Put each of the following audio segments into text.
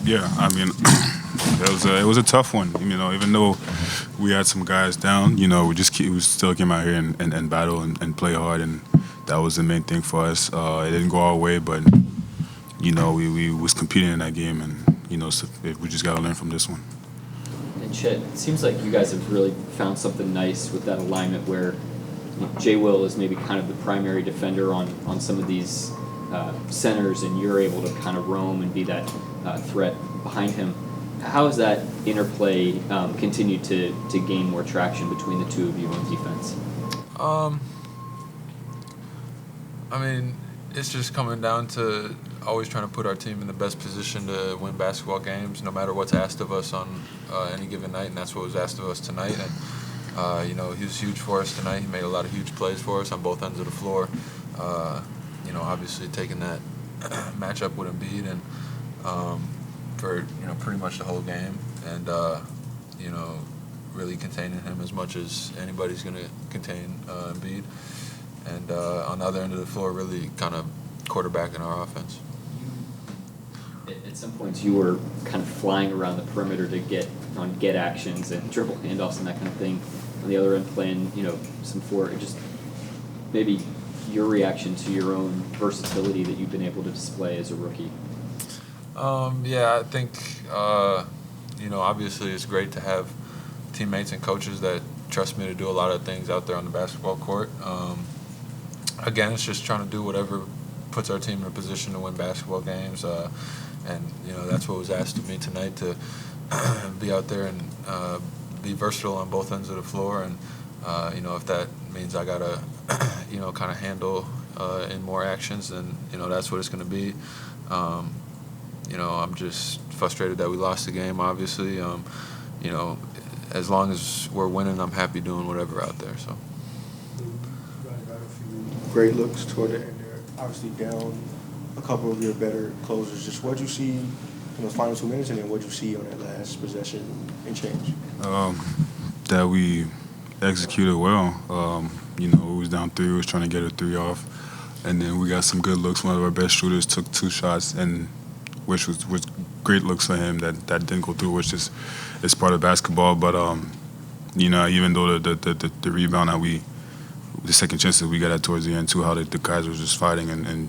Yeah, I mean, it was a tough one. Even though we had some guys down, we still came out here and battle and play hard, and that was the main thing for us. It didn't go our way, but we was competing in that game, and so we just got to learn from this one. And Chet, it seems like you guys have really found something nice with that alignment where Jay Will is maybe kind of the primary defender on some of these centers, and you're able to kind of roam and be that threat behind him. How has that interplay continued to gain more traction between the two of you on defense? I mean, it's just coming down to always trying to put our team in the best position to win basketball games, no matter what's asked of us on any given night, and that's what was asked of us tonight. And he was huge for us tonight. He made a lot of huge plays for us on both ends of the floor. Obviously taking that matchup with Embiid and for pretty much the whole game, and really containing him as much as anybody's going to contain Embiid. And on the other end of the floor, really kind of quarterbacking our offense. At some points, you were kind of flying around the perimeter to get actions and dribble handoffs and that kind of thing. On the other end, playing some forward. Just maybe your reaction to your own versatility that you've been able to display as a rookie. I think obviously it's great to have teammates and coaches that trust me to do a lot of things out there on the basketball court. Again, it's just trying to do whatever puts our team in a position to win basketball games, and that's what was asked of me tonight, to be out there and be versatile on both ends of the floor. And if that means I gotta kind of handle in more actions, then that's what it's going to be. I'm just frustrated that we lost the game, obviously. As long as we're winning, I'm happy doing whatever out there. So. You guys got a few great looks toward the end there. Obviously down a couple of your better closers. Just what you see in those final 2 minutes, and then what you see on that last possession and change. That we executed well. We was down 3, we was trying to get a 3 off, and then we got some good looks. One of our best shooters took 2 shots, and which was great looks for him that didn't go through, which is part of basketball. But even though the rebound that the second chances we got at towards the end too, how the guys was just fighting and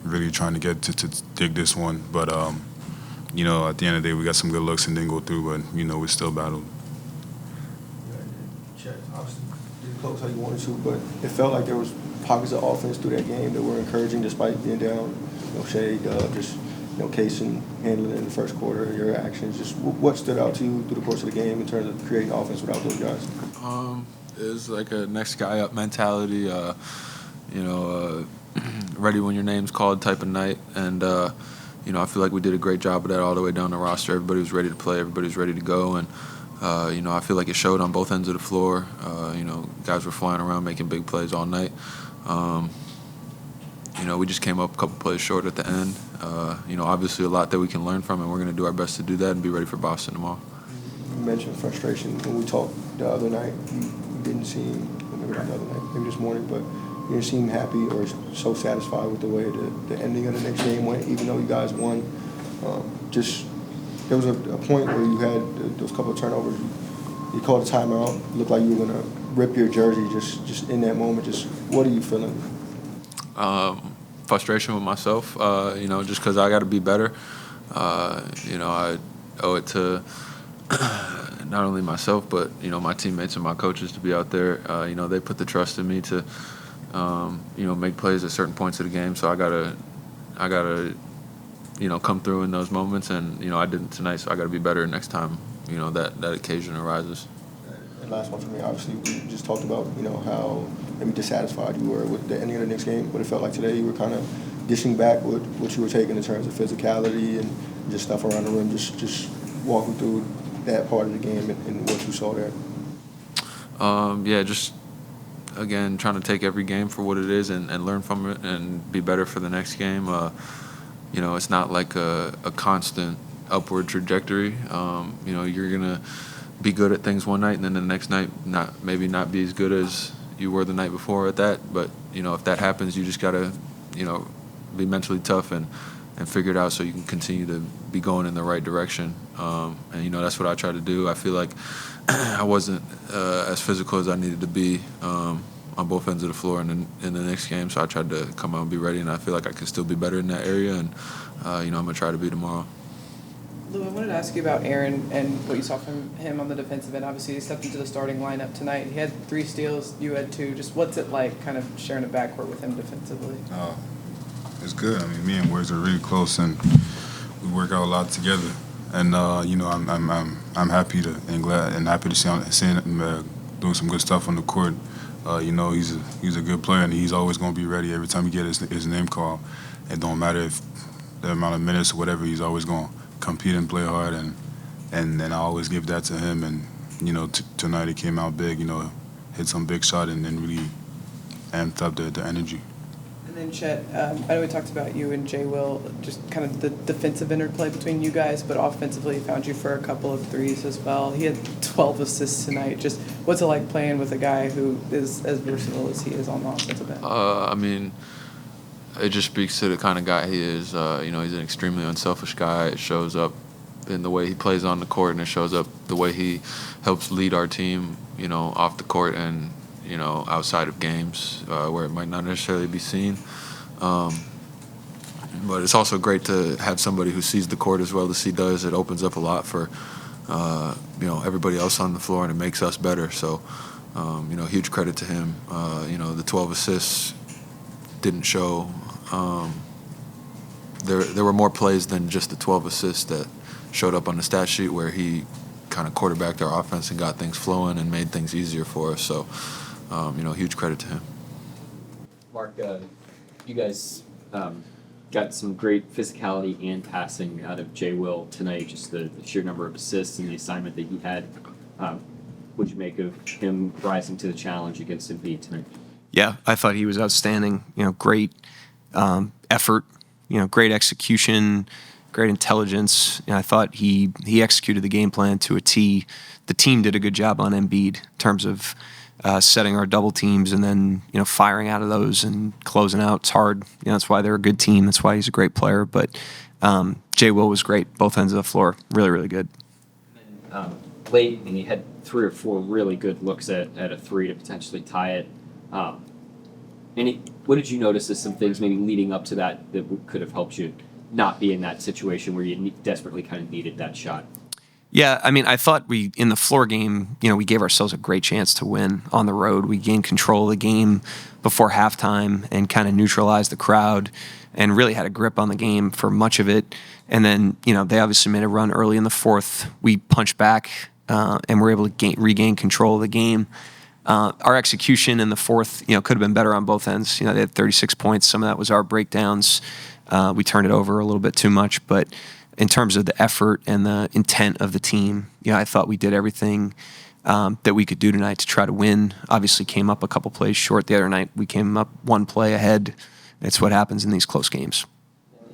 really trying to get to dig this one. But at the end of the day, we got some good looks and didn't go through, but we still battled. Chet, obviously didn't close how you wanted to, but it felt like there was pockets of offense through that game that were encouraging despite being down. Shea, Dub, just Case and handling it in the first quarter, your actions. Just what stood out to you through the course of the game in terms of creating offense without those guys? It was like a next guy up mentality, ready when your name's called type of night. And, I feel like we did a great job of that all the way down the roster. Everybody was ready to play. Everybody was ready to go. And, I feel like it showed on both ends of the floor. Guys were flying around making big plays all night. We just came up a couple plays short at the end. Obviously a lot that we can learn from, and we're going to do our best to do that and be ready for Boston tomorrow. You mentioned frustration. When we talked the other night, you didn't seem, maybe not the other night, maybe this morning, but you didn't seem happy or so satisfied with the way the ending of the next game went, even though you guys won. There was a point where you had those couple of turnovers. You called a timeout. Looked like you were going to rip your jersey just in that moment. Just what are you feeling? Frustration with myself, just because I got to be better. I owe it to not only myself, but, my teammates and my coaches to be out there. They put the trust in me to, make plays at certain points of the game. So I gotta, come through in those moments. And, I didn't tonight, so I got to be better next time, that occasion arises. And last one for me, obviously, we just talked about, how maybe dissatisfied you were with the ending of the next game, but it felt like today you were kind of dishing back what you were taking in terms of physicality and just stuff around the rim. Just walking through that part of the game and what you saw there. Just, again, trying to take every game for what it is and learn from it and be better for the next game. It's not like a constant upward trajectory. You're going to be good at things one night and then the next night maybe not be as good as you were the night before at that. But, if that happens, you just got to, be mentally tough and figure it out so you can continue to be going in the right direction. And that's what I try to do. I feel like I wasn't as physical as I needed to be on both ends of the floor in the next game, so I tried to come out and be ready, and I feel like I can still be better in that area, and I'm going to try to be tomorrow. Lou, I wanted to ask you about Aaron and what you saw from him on the defensive end. Obviously, he stepped into the starting lineup tonight. He had 3 steals, you had 2. Just what's it like kind of sharing a backcourt with him defensively? It's good. I mean, me and Wes are really close, and we work out a lot together. And I'm happy to and glad and happy to see him doing some good stuff on the court. He's a good player, and he's always going to be ready every time he get his name called. It don't matter if the amount of minutes or whatever. He's always going to compete and play hard, and I always give that to him. And tonight he came out big. Hit some big shot and really amped up the energy. And then Chet, I know we talked about you and Jay Will, just kind of the defensive interplay between you guys, but offensively he found you for a couple of threes as well. He had 12 assists tonight. Just what's it like playing with a guy who is as versatile as he is on the offensive end? I mean, it just speaks to the kind of guy he is. He's an extremely unselfish guy. It shows up in the way he plays on the court, and it shows up the way he helps lead our team, off the court and, outside of games where it might not necessarily be seen. But it's also great to have somebody who sees the court as well as he does. It opens up a lot for, everybody else on the floor, and it makes us better. So, huge credit to him. The 12 assists didn't show. There were more plays than just the 12 assists that showed up on the stat sheet where he kind of quarterbacked our offense and got things flowing and made things easier for us. So, huge credit to him. Mark, you guys got some great physicality and passing out of Jay Will tonight, just the sheer number of assists and the assignment that he had. What'd you make of him rising to the challenge against Embiid tonight? Yeah, I thought he was outstanding. Great effort, great execution, great intelligence. I thought he executed the game plan to a T. The team did a good job on Embiid in terms of setting our double teams and then firing out of those and closing out. It's hard. That's why they're a good team. That's why he's a great player. But Jay Will was great, both ends of the floor. Really, really good. Late, and he had 3 or 4 really good looks at a 3 to potentially tie it. What did you notice as some things maybe leading up to that could have helped you not be in that situation where you desperately kind of needed that shot? Yeah, I mean, I thought in the floor game, we gave ourselves a great chance to win on the road. We gained control of the game before halftime and kind of neutralized the crowd and really had a grip on the game for much of it. And then, they obviously made a run early in the fourth. We punched back and were able to regain control of the game. Our execution in the fourth, could have been better on both ends. They had 36 points. Some of that was our breakdowns. We turned it over a little bit too much, but in terms of the effort and the intent of the team, I thought we did everything that we could do tonight to try to win. Obviously came up a couple plays short the other night. We came up 1 play ahead. It's what happens in these close games.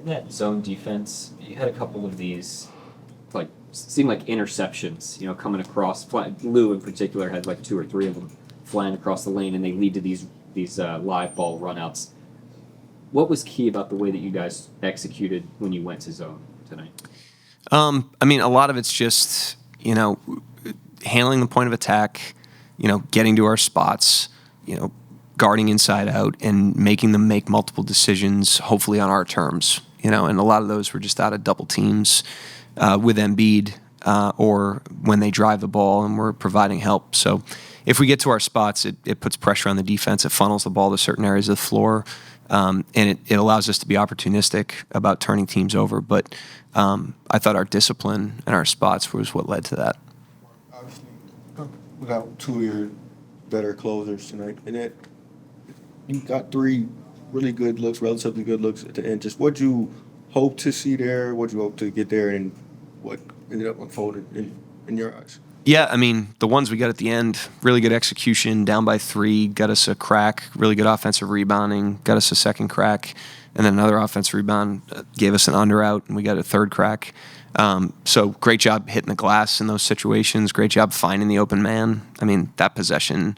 In that zone defense, you had a couple of these, seemed like interceptions, coming across. Lou in particular had 2 or 3 of them flying across the lane, and they lead to these live ball runouts. What was key about the way that you guys executed when you went to zone tonight? I mean, a lot of it's just, handling the point of attack, getting to our spots, guarding inside out and making them make multiple decisions, hopefully on our terms, and a lot of those were just out of double teams with Embiid or when they drive the ball and we're providing help. So if we get to our spots, it puts pressure on the defense. It funnels the ball to certain areas of the floor. And it allows us to be opportunistic about turning teams over. But I thought our discipline and our spots was what led to that. Obviously, we got 2 of your better closers tonight, and you got 3 really good looks, relatively good looks at the end. Just what you hope to see there, what you hope to get there, and what ended up unfolding in your eyes. Yeah, I mean, the ones we got at the end, really good execution, down by 3, got us a crack, really good offensive rebounding, got us a second crack, and then another offensive rebound gave us an under out, and we got a third crack. So great job hitting the glass in those situations, great job finding the open man. I mean, that possession,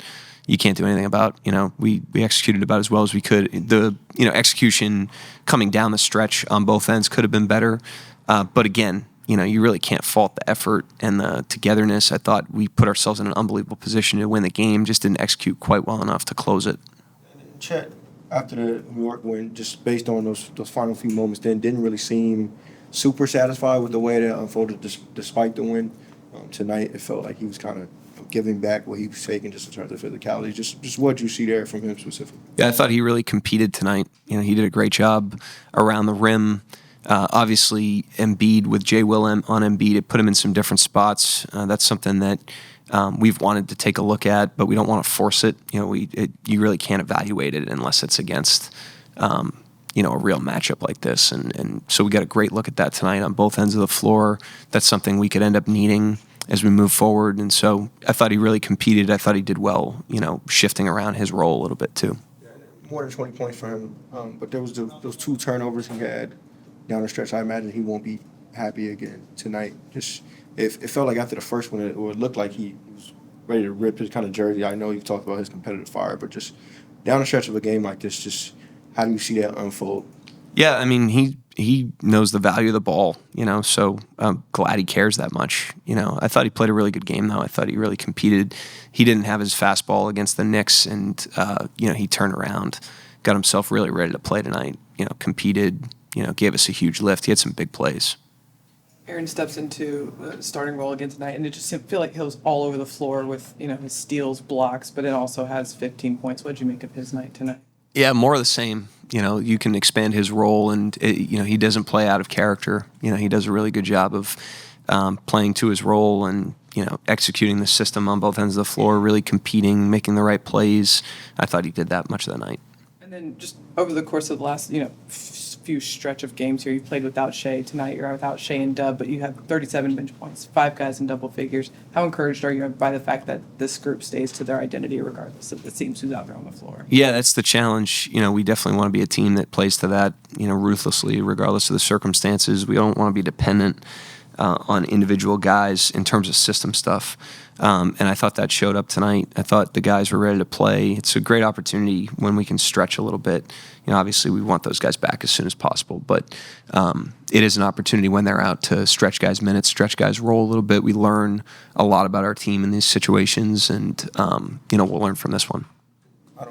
you can't do anything about. We executed about as well as we could. The execution coming down the stretch on both ends could have been better, but again, you really can't fault the effort and the togetherness. I thought we put ourselves in an unbelievable position to win the game, just didn't execute quite well enough to close it. Chet, after the New York win, just based on those final few moments, then didn't really seem super satisfied with the way that unfolded despite the win. Tonight, it felt like he was kind of giving back what he was taking just in terms of physicality. Just what you see there from him specifically. Yeah, I thought he really competed tonight. He did a great job around the rim. Obviously, Embiid with Jay Will on Embiid, it put him in some different spots. That's something that we've wanted to take a look at, but we don't want to force it. You really can't evaluate it unless it's against a real matchup like this. And so we got a great look at that tonight on both ends of the floor. That's something we could end up needing as we move forward. And so I thought he really competed. I thought he did well, shifting around his role a little bit too. More than 20 points for him, but there was those 2 turnovers he had down the stretch. I imagine he won't be happy again tonight. Just it felt like after the first one, it looked like he was ready to rip his kind of jersey. I know you've talked about his competitive fire, but just down the stretch of a game like this, just how do you see that unfold? Yeah, I mean, he knows the value of the ball, so I'm glad he cares that much. I thought he played a really good game, though. I thought he really competed. He didn't have his fastball against the Knicks, and, he turned around, got himself really ready to play tonight, competed, gave us a huge lift. He had some big plays. Aaron steps into the starting role again tonight, and it just feel like he was all over the floor with, his steals, blocks, but it also has 15 points. What did you make of his night tonight? Yeah, more of the same. You can expand his role, and he doesn't play out of character. He does a really good job of playing to his role and executing the system on both ends of the floor, really competing, making the right plays. I thought he did that much of the night. And then just over the course of the last few stretch of games here, you played without Shea. Tonight you're without Shea and Dub, but you have 37 bench points, 5 guys in double figures. How encouraged are you by the fact that this group stays to their identity regardless of the teams who's out there on the floor? Yeah, that's the challenge. We definitely want to be a team that plays to that, ruthlessly, regardless of the circumstances. We don't want to be dependent on individual guys in terms of system stuff. And I thought that showed up tonight. I thought the guys were ready to play. It's a great opportunity when we can stretch a little bit. Obviously we want those guys back as soon as possible, but it is an opportunity when they're out to stretch guys' minutes, stretch guys' role a little bit. We learn a lot about our team in these situations, and we'll learn from this one. I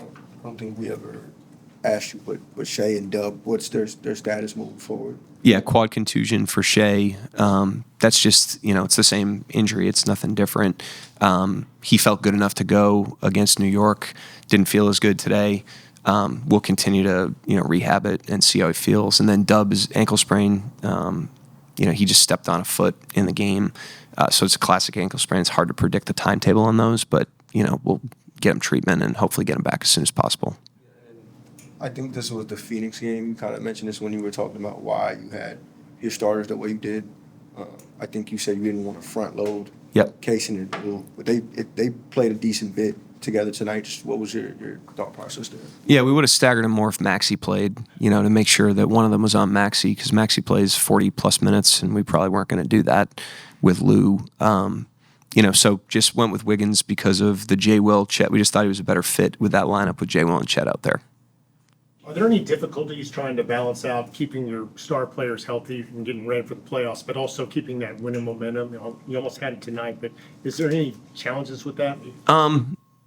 don't think we ever asked you, but Shea and Dub, what's their status moving forward? Yeah, quad contusion for Shea. That's just, it's the same injury. It's nothing different. He felt good enough to go against New York. Didn't feel as good today. We'll continue to, rehab it and see how he feels. And then Dub's ankle sprain, he just stepped on a foot in the game. So it's a classic ankle sprain. It's hard to predict the timetable on those, but, we'll get him treatment and hopefully get him back as soon as possible. I think this was the Phoenix game. You kind of mentioned this when you were talking about why you had your starters the way you did. I think you said you didn't want to front load. Yep. Case and Blue, but they played a decent bit together tonight. Just what was your thought process there? Yeah, we would have staggered them more if Maxey played, to make sure that one of them was on Maxey, because Maxey plays 40-plus minutes, and we probably weren't going to do that with Lou. So just went with Wiggins because of the Jay Will, Chet. We just thought he was a better fit with that lineup with Jay Will and Chet out there. Are there any difficulties trying to balance out keeping your star players healthy and getting ready for the playoffs, but also keeping that winning momentum? You almost had it tonight, but is there any challenges with that?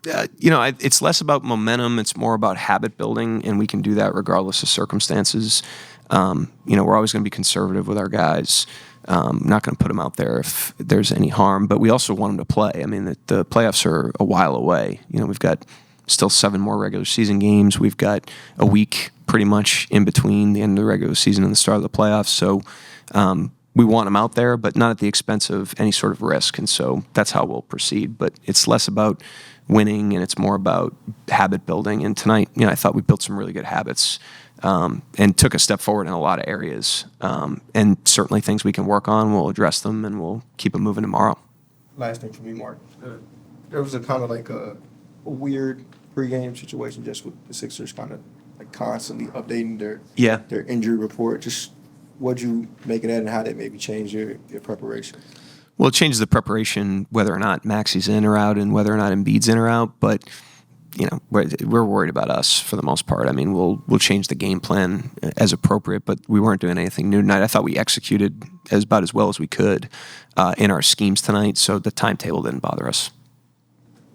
It's less about momentum. It's more about habit building, and we can do that regardless of circumstances. We're always going to be conservative with our guys. Not going to put them out there if there's any harm, but we also want them to play. I mean, the playoffs are a while away. We've got still 7 more regular season games. We've got a week pretty much in between the end of the regular season and the start of the playoffs. So we want them out there, but not at the expense of any sort of risk. And so that's how we'll proceed. But it's less about winning and it's more about habit building. And tonight, I thought we built some really good habits and took a step forward in a lot of areas. And certainly things we can work on, we'll address them, and we'll keep them moving tomorrow. Last thing for me, Mark. There was a kind of like a weird pregame situation just with the Sixers kind of like constantly updating their injury report. Just what'd you make of that and how that maybe changed your preparation? Well, it changes the preparation whether or not Maxey's in or out and whether or not Embiid's in or out. But, we're worried about us for the most part. I mean, we'll change the game plan as appropriate, but we weren't doing anything new tonight. I thought we executed about as well as we could in our schemes tonight, so the timetable didn't bother us.